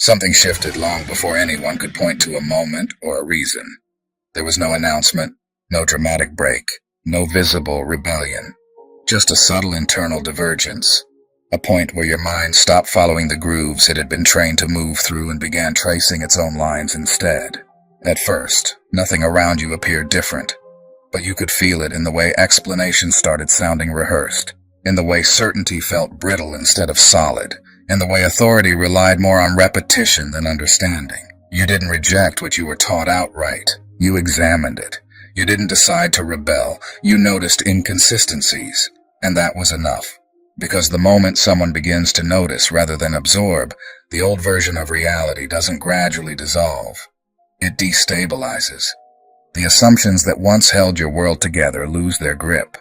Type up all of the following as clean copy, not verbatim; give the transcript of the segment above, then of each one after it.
Something shifted long before anyone could point to a moment or a reason. There was no announcement, no dramatic break, no visible rebellion, just a subtle internal divergence, a point where your mind stopped following the grooves it had been trained to move through and began tracing its own lines instead. At first, nothing around you appeared different, but you could feel it in the way explanations started sounding rehearsed, in the way certainty felt brittle instead of solid, in the way authority relied more on repetition than understanding. You didn't reject what you were taught outright. You examined it. You didn't decide to rebel. You noticed inconsistencies, and that was enough. Because the moment someone begins to notice rather than absorb, the old version of reality doesn't gradually dissolve. It destabilizes. The assumptions that once held your world together lose their grip.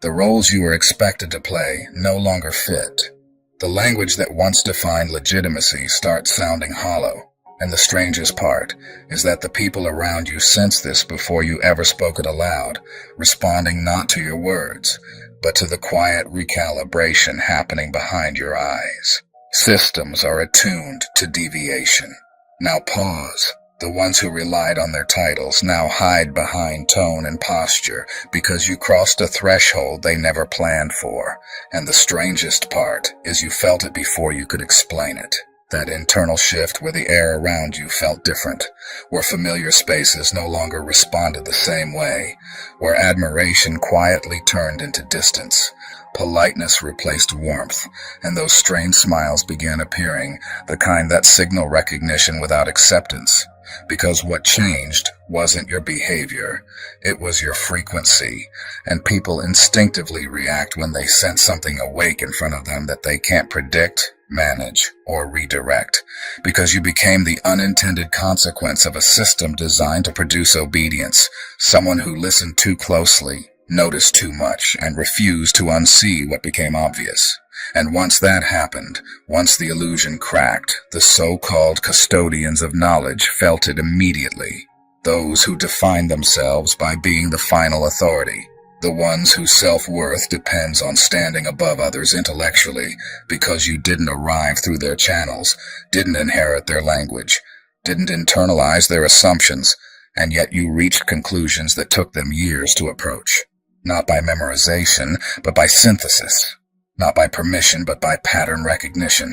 The roles you were expected to play no longer fit. The language that once defined legitimacy starts sounding hollow. And the strangest part is that the people around you sense this before you ever spoke it aloud, responding not to your words, but to the quiet recalibration happening behind your eyes. Systems are attuned to deviation. Now pause. The ones who relied on their titles now hide behind tone and posture because you crossed a threshold they never planned for. And the strangest part is you felt it before you could explain it. That internal shift where the air around you felt different, where familiar spaces no longer responded the same way, where admiration quietly turned into distance, politeness replaced warmth, and those strange smiles began appearing, the kind that signal recognition without acceptance. Because what changed wasn't your behavior, it was your frequency, and people instinctively react when they sense something awake in front of them that they can't predict, manage, or redirect, because you became the unintended consequence of a system designed to produce obedience, someone who listened too closely, noticed too much, and refused to unsee what became obvious. And once that happened, once the illusion cracked, the so-called custodians of knowledge felt it immediately. Those who defined themselves by being the final authority. The ones whose self-worth depends on standing above others intellectually because you didn't arrive through their channels, didn't inherit their language, didn't internalize their assumptions, and yet you reached conclusions that took them years to approach. Not by memorization, but by synthesis. Not by permission, but by pattern recognition.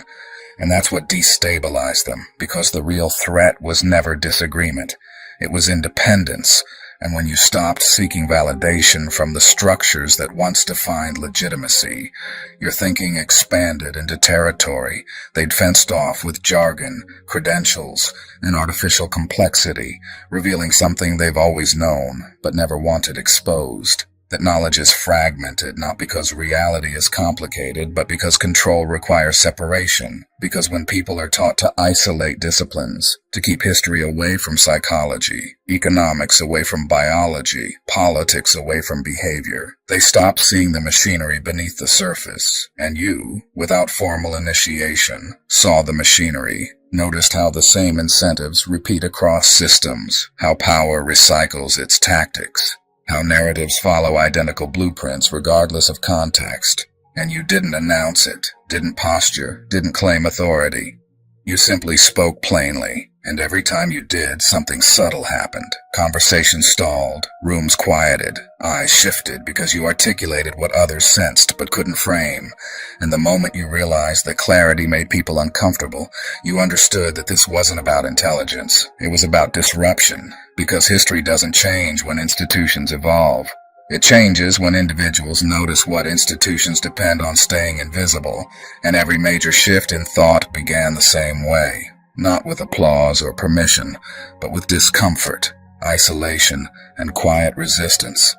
And that's what destabilized them, because the real threat was never disagreement. It was independence. And when you stopped seeking validation from the structures that once defined legitimacy, your thinking expanded into territory they'd fenced off with jargon, credentials, and artificial complexity, revealing something they've always known, but never wanted exposed. That knowledge is fragmented, not because reality is complicated, but because control requires separation. Because when people are taught to isolate disciplines, to keep history away from psychology, economics away from biology, politics away from behavior, they stop seeing the machinery beneath the surface. And you, without formal initiation, saw the machinery. Noticed how the same incentives repeat across systems, how power recycles its tactics. How narratives follow identical blueprints regardless of context. And you didn't announce it, didn't posture, didn't claim authority. You simply spoke plainly, and every time you did, something subtle happened. Conversation stalled, rooms quieted, eyes shifted because you articulated what others sensed but couldn't frame. And the moment you realized that clarity made people uncomfortable, you understood that this wasn't about intelligence. It was about disruption. Because history doesn't change when institutions evolve. It changes when individuals notice what institutions depend on staying invisible, and every major shift in thought began the same way. Not with applause or permission, but with discomfort, isolation, and quiet resistance.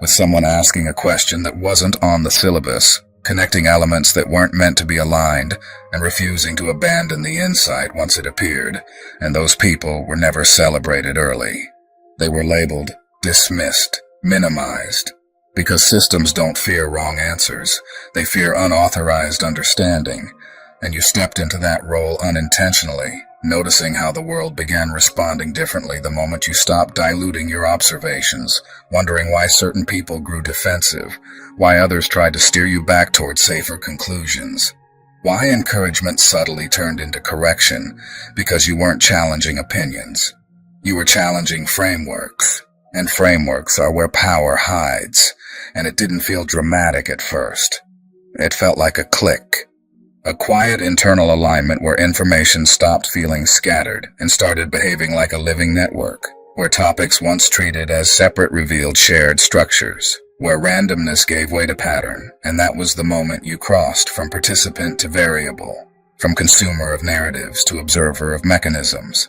With someone asking a question that wasn't on the syllabus, connecting elements that weren't meant to be aligned, and refusing to abandon the insight once it appeared, and those people were never celebrated early. They were labeled, dismissed, minimized, because systems don't fear wrong answers. They fear unauthorized understanding, and you stepped into that role unintentionally, noticing how the world began responding differently the moment you stopped diluting your observations, wondering why certain people grew defensive, why others tried to steer you back toward safer conclusions. Why encouragement subtly turned into correction? Because you weren't challenging opinions. You were challenging frameworks. And frameworks are where power hides. And it didn't feel dramatic at first. It felt like a click. A quiet internal alignment where information stopped feeling scattered and started behaving like a living network, where topics once treated as separate revealed shared structures, where randomness gave way to pattern, and that was the moment you crossed from participant to variable, from consumer of narratives to observer of mechanisms.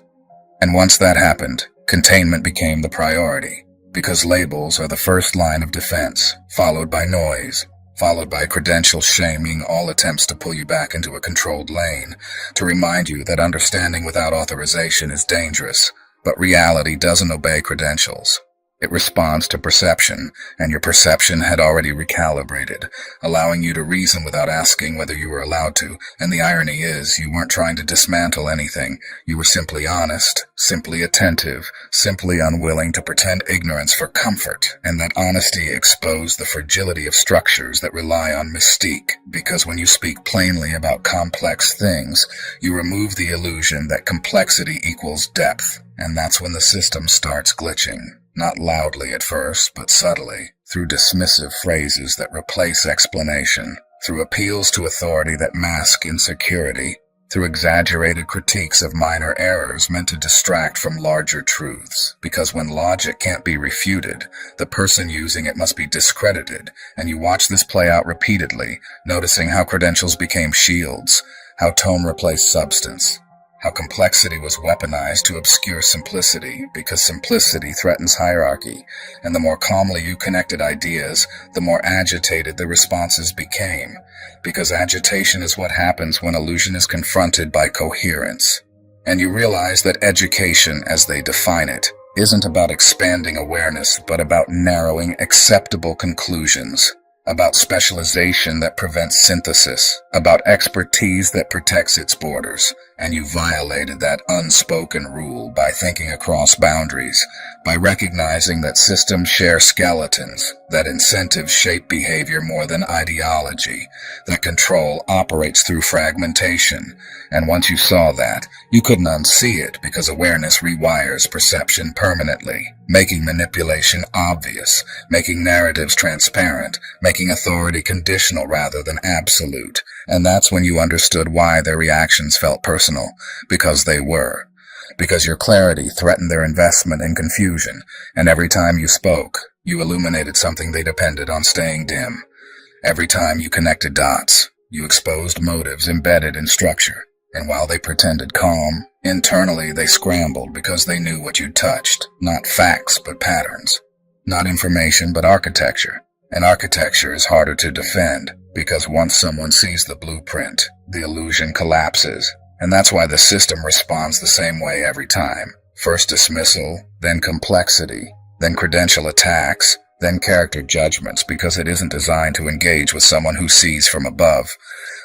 And once that happened, containment became the priority, because labels are the first line of defense, followed by noise, followed by credential shaming, all attempts to pull you back into a controlled lane, to remind you that understanding without authorization is dangerous, but reality doesn't obey credentials. It responds to perception, and your perception had already recalibrated, allowing you to reason without asking whether you were allowed to, and the irony is, you weren't trying to dismantle anything. You were simply honest, simply attentive, simply unwilling to pretend ignorance for comfort, and that honesty exposed the fragility of structures that rely on mystique, because when you speak plainly about complex things, you remove the illusion that complexity equals depth, and that's when the system starts glitching. Not loudly at first, but subtly, through dismissive phrases that replace explanation, through appeals to authority that mask insecurity, through exaggerated critiques of minor errors meant to distract from larger truths. Because when logic can't be refuted, the person using it must be discredited, and you watch this play out repeatedly, noticing how credentials became shields, how tone replaced substance, how complexity was weaponized to obscure simplicity, because simplicity threatens hierarchy, and the more calmly you connected ideas, the more agitated the responses became, because agitation is what happens when illusion is confronted by coherence. And you realize that education, as they define it, isn't about expanding awareness, but about narrowing acceptable conclusions, about specialization that prevents synthesis, about expertise that protects its borders, and you violated that unspoken rule by thinking across boundaries, by recognizing that systems share skeletons, that incentives shape behavior more than ideology, that control operates through fragmentation. And once you saw that, you couldn't unsee it because awareness rewires perception permanently, making manipulation obvious, making narratives transparent, making authority conditional rather than absolute. And that's when you understood why their reactions felt personal, because they were. Because your clarity threatened their investment in confusion, and every time you spoke, you illuminated something they depended on staying dim. Every time you connected dots, you exposed motives embedded in structure, and while they pretended calm, internally they scrambled because they knew what you'd touched, not facts but patterns, not information but architecture. And architecture is harder to defend, because once someone sees the blueprint, the illusion collapses. And that's why the system responds the same way every time. First dismissal, then complexity, then credential attacks, then character judgments, because it isn't designed to engage with someone who sees from above.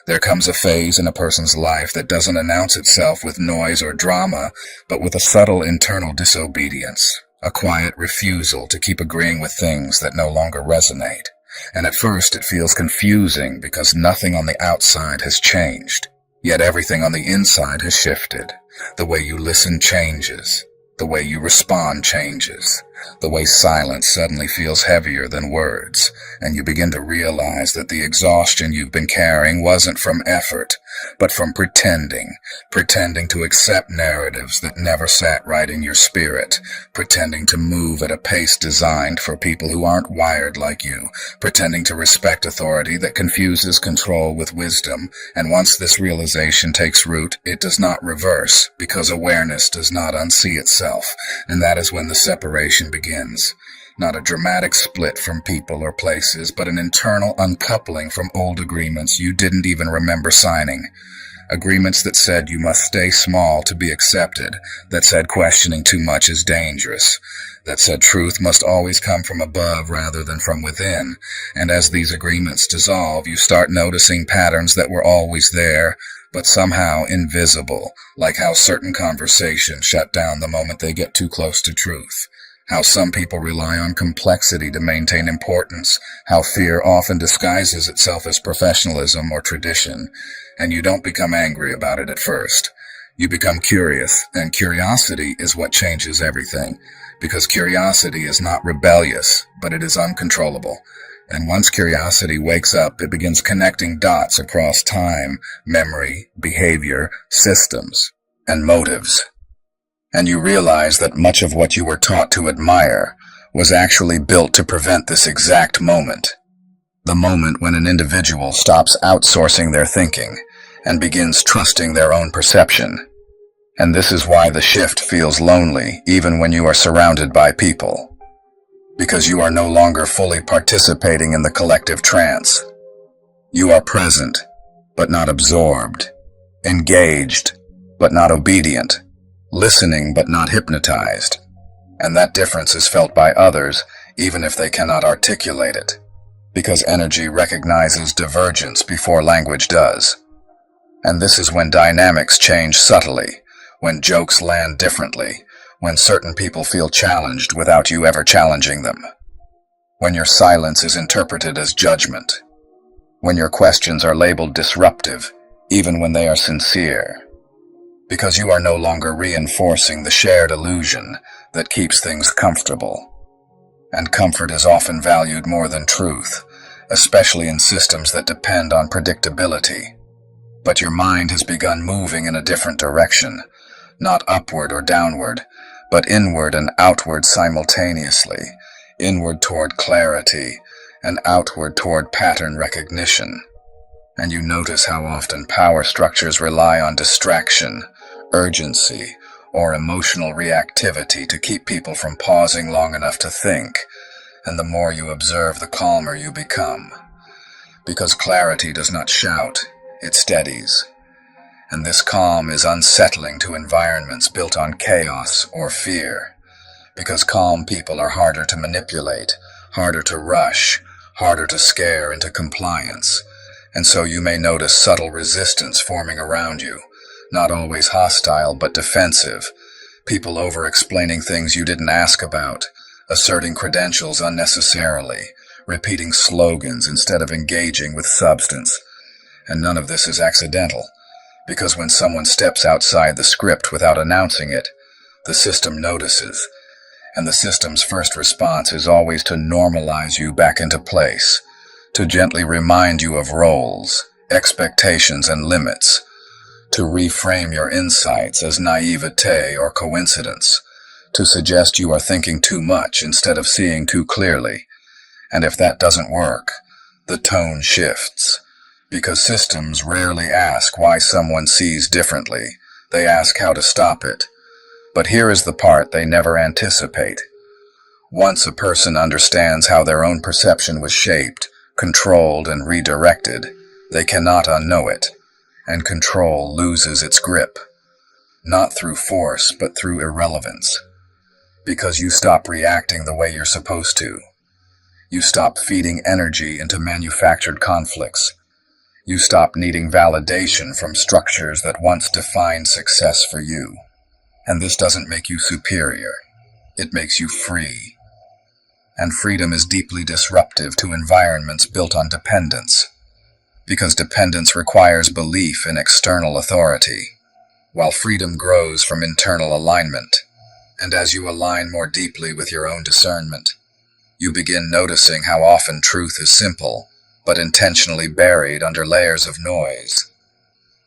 There comes a phase in a person's life that doesn't announce itself with noise or drama, but with a subtle internal disobedience, a quiet refusal to keep agreeing with things that no longer resonate. And at first it feels confusing because nothing on the outside has changed. Yet everything on the inside has shifted. The way you listen changes. The way you respond changes. The way silence suddenly feels heavier than words, and you begin to realize that the exhaustion you've been carrying wasn't from effort, but from pretending to accept narratives that never sat right in your spirit, pretending to move at a pace designed for people who aren't wired like you, pretending to respect authority that confuses control with wisdom, and once this realization takes root, it does not reverse, because awareness does not unsee itself, and that is when the separation begins. Not a dramatic split from people or places, but an internal uncoupling from old agreements you didn't even remember signing. Agreements that said you must stay small to be accepted, that said questioning too much is dangerous, that said truth must always come from above rather than from within. And as these agreements dissolve, you start noticing patterns that were always there, but somehow invisible, like how certain conversations shut down the moment they get too close to truth. How some people rely on complexity to maintain importance, how fear often disguises itself as professionalism or tradition, and you don't become angry about it at first. You become curious, and curiosity is what changes everything, because curiosity is not rebellious, but it is uncontrollable. And once curiosity wakes up, it begins connecting dots across time, memory, behavior, systems, and motives. And you realize that much of what you were taught to admire was actually built to prevent this exact moment. The moment when an individual stops outsourcing their thinking and begins trusting their own perception. And this is why the shift feels lonely even when you are surrounded by people. Because you are no longer fully participating in the collective trance. You are present, but not absorbed. Engaged, but not obedient. Listening but not hypnotized. And that difference is felt by others, even if they cannot articulate it, because energy recognizes divergence before language does. And this is when dynamics change subtly, when jokes land differently, when certain people feel challenged without you ever challenging them, when your silence is interpreted as judgment, when your questions are labeled disruptive, even when they are sincere. Because you are no longer reinforcing the shared illusion that keeps things comfortable. And comfort is often valued more than truth, especially in systems that depend on predictability. But your mind has begun moving in a different direction, not upward or downward, but inward and outward simultaneously, inward toward clarity and outward toward pattern recognition. And you notice how often power structures rely on distraction, urgency, or emotional reactivity to keep people from pausing long enough to think, and the more you observe, the calmer you become. Because clarity does not shout, it steadies. And this calm is unsettling to environments built on chaos or fear, because calm people are harder to manipulate, harder to rush, harder to scare into compliance. And so you may notice subtle resistance forming around you, not always hostile but defensive, people over-explaining things you didn't ask about, asserting credentials unnecessarily, repeating slogans instead of engaging with substance. And none of this is accidental, because when someone steps outside the script without announcing it, the system notices, and the system's first response is always to normalize you back into place, to gently remind you of roles, expectations, and limits, to reframe your insights as naivete or coincidence, to suggest you are thinking too much instead of seeing too clearly. And if that doesn't work, the tone shifts, because systems rarely ask why someone sees differently. They ask how to stop it. But here is the part they never anticipate. Once a person understands how their own perception was shaped, controlled, and redirected, they cannot unknow it, and control loses its grip, not through force but through irrelevance. Because you stop reacting the way you're supposed to. You stop feeding energy into manufactured conflicts. You stop needing validation from structures that once defined success for you. And this doesn't make you superior. It makes you free. And freedom is deeply disruptive to environments built on dependence, because dependence requires belief in external authority, while freedom grows from internal alignment. And as you align more deeply with your own discernment, you begin noticing how often truth is simple, but intentionally buried under layers of noise.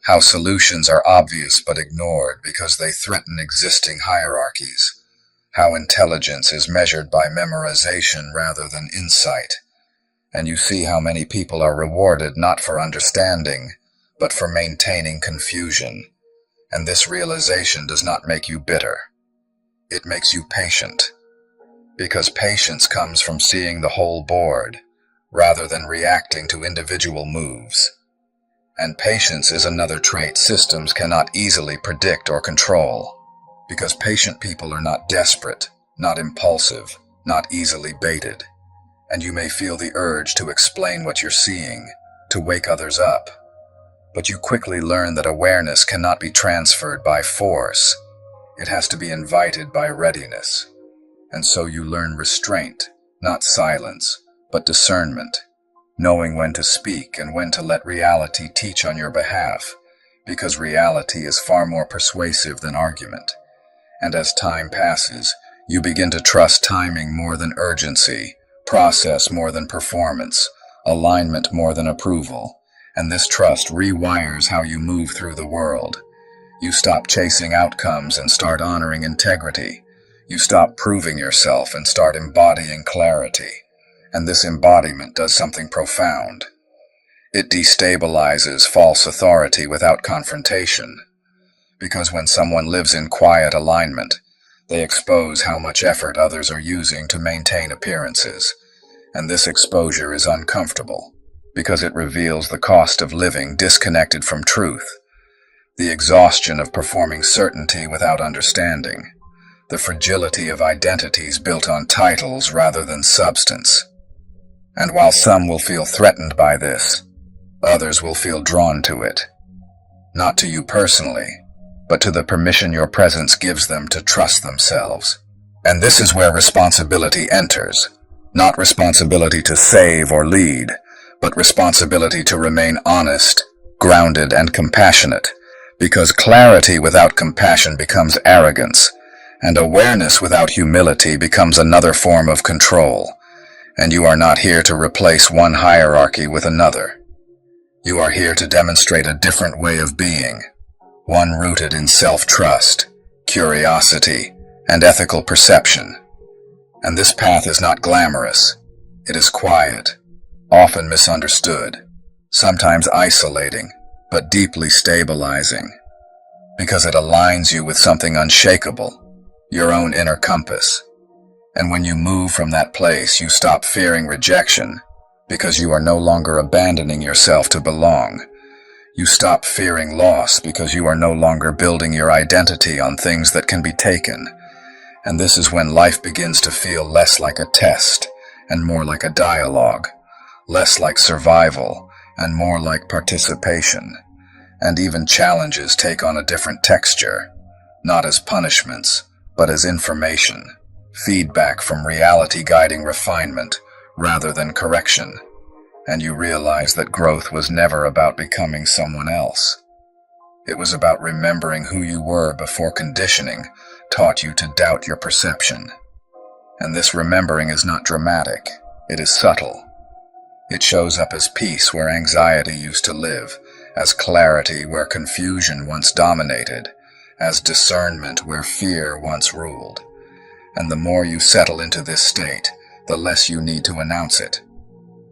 How solutions are obvious but ignored because they threaten existing hierarchies. How intelligence is measured by memorization rather than insight. And you see how many people are rewarded not for understanding, but for maintaining confusion. And this realization does not make you bitter. It makes you patient. Because patience comes from seeing the whole board, rather than reacting to individual moves. And patience is another trait systems cannot easily predict or control, because patient people are not desperate, not impulsive, not easily baited. And you may feel the urge to explain what you're seeing, to wake others up. But you quickly learn that awareness cannot be transferred by force. It has to be invited by readiness. And so you learn restraint, not silence, but discernment, knowing when to speak and when to let reality teach on your behalf, because reality is far more persuasive than argument. And as time passes, you begin to trust timing more than urgency, process more than performance, alignment more than approval, and this trust rewires how you move through the world. You stop chasing outcomes and start honoring integrity. You stop proving yourself and start embodying clarity. And this embodiment does something profound. It destabilizes false authority without confrontation. Because when someone lives in quiet alignment, they expose how much effort others are using to maintain appearances. And this exposure is uncomfortable, because it reveals the cost of living disconnected from truth, the exhaustion of performing certainty without understanding, the fragility of identities built on titles rather than substance. And while some will feel threatened by this, others will feel drawn to it. Not to you personally, but to the permission your presence gives them to trust themselves. And this is where responsibility enters. Not responsibility to save or lead, but responsibility to remain honest, grounded, and compassionate. Because clarity without compassion becomes arrogance, and awareness without humility becomes another form of control. And you are not here to replace one hierarchy with another. You are here to demonstrate a different way of being, one rooted in self-trust, curiosity, and ethical perception. And this path is not glamorous. It is quiet, often misunderstood, sometimes isolating, but deeply stabilizing. Because it aligns you with something unshakable, your own inner compass. And when you move from that place, you stop fearing rejection, because you are no longer abandoning yourself to belong. You stop fearing loss because you are no longer building your identity on things that can be taken. And this is when life begins to feel less like a test and more like a dialogue, less like survival and more like participation. And even challenges take on a different texture, not as punishments, but as information, feedback from reality guiding refinement rather than correction. And you realize that growth was never about becoming someone else. It was about remembering who you were before conditioning taught you to doubt your perception. And this remembering is not dramatic, it is subtle. It shows up as peace where anxiety used to live, as clarity where confusion once dominated, as discernment where fear once ruled. And the more you settle into this state, the less you need to announce it.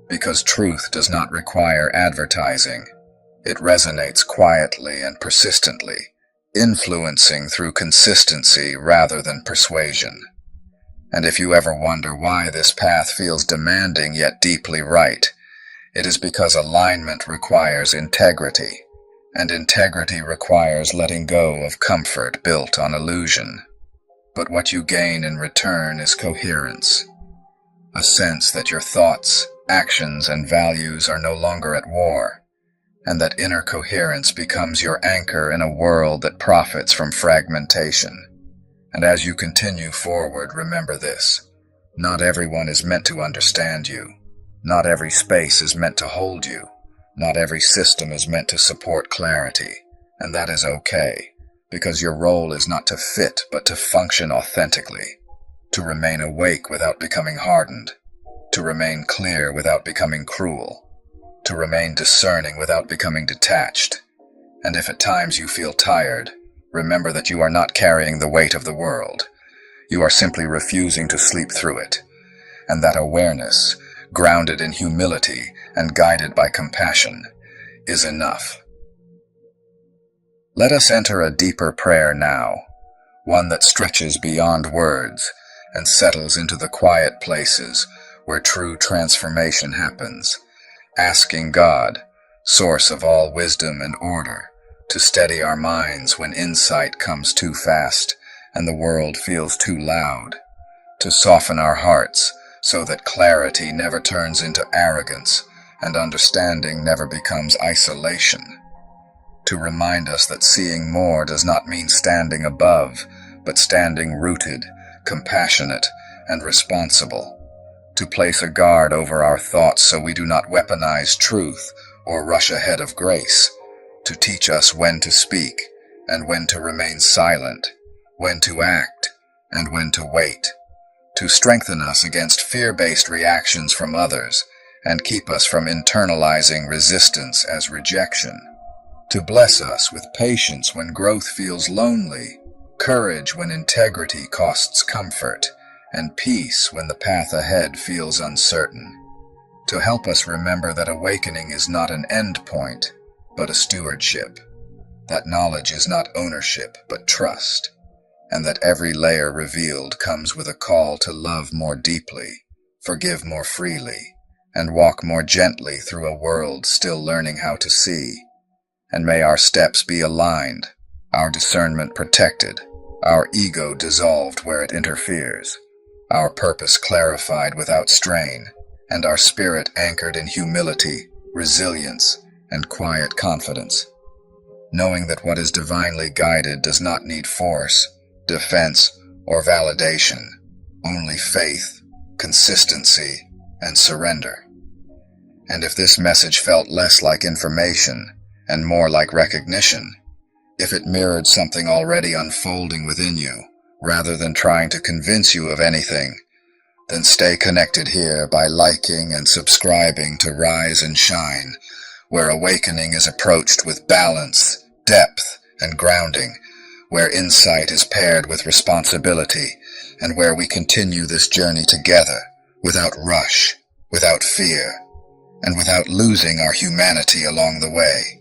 Because truth does not require advertising. It resonates quietly and persistently, influencing through consistency rather than persuasion. And if you ever wonder why this path feels demanding yet deeply right, it is because alignment requires integrity, and integrity requires letting go of comfort built on illusion. But what you gain in return is coherence, a sense that your thoughts, actions, and values are no longer at war, and that inner coherence becomes your anchor in a world that profits from fragmentation. And as you continue forward, remember this: not everyone is meant to understand you. Not every space is meant to hold you. Not every system is meant to support clarity. And that is okay, because your role is not to fit, but to function authentically, to remain awake without becoming hardened, to remain clear without becoming cruel, to remain discerning without becoming detached. And if at times you feel tired, remember that you are not carrying the weight of the world. You are simply refusing to sleep through it. And that awareness, grounded in humility and guided by compassion, is enough. Let us enter a deeper prayer now, one that stretches beyond words and settles into the quiet places where true transformation happens, asking God, source of all wisdom and order, to steady our minds when insight comes too fast and the world feels too loud, to soften our hearts so that clarity never turns into arrogance and understanding never becomes isolation, to remind us that seeing more does not mean standing above, but standing rooted, compassionate, and responsible, to place a guard over our thoughts so we do not weaponize truth or rush ahead of grace, to teach us when to speak and when to remain silent, when to act and when to wait, to strengthen us against fear-based reactions from others and keep us from internalizing resistance as rejection, to bless us with patience when growth feels lonely, courage when integrity costs comfort, and peace when the path ahead feels uncertain, to help us remember that awakening is not an end point, but a stewardship, that knowledge is not ownership, but trust, and that every layer revealed comes with a call to love more deeply, forgive more freely, and walk more gently through a world still learning how to see. And may our steps be aligned, our discernment protected, our ego dissolved where it interferes, our purpose clarified without strain, and our spirit anchored in humility, resilience, and quiet confidence, knowing that what is divinely guided does not need force, defense, or validation, only faith, consistency, and surrender. And if this message felt less like information and more like recognition, if it mirrored something already unfolding within you, rather than trying to convince you of anything, then stay connected here by liking and subscribing to Rise and Shine, where awakening is approached with balance, depth, and grounding, where insight is paired with responsibility, and where we continue this journey together, without rush, without fear, and without losing our humanity along the way.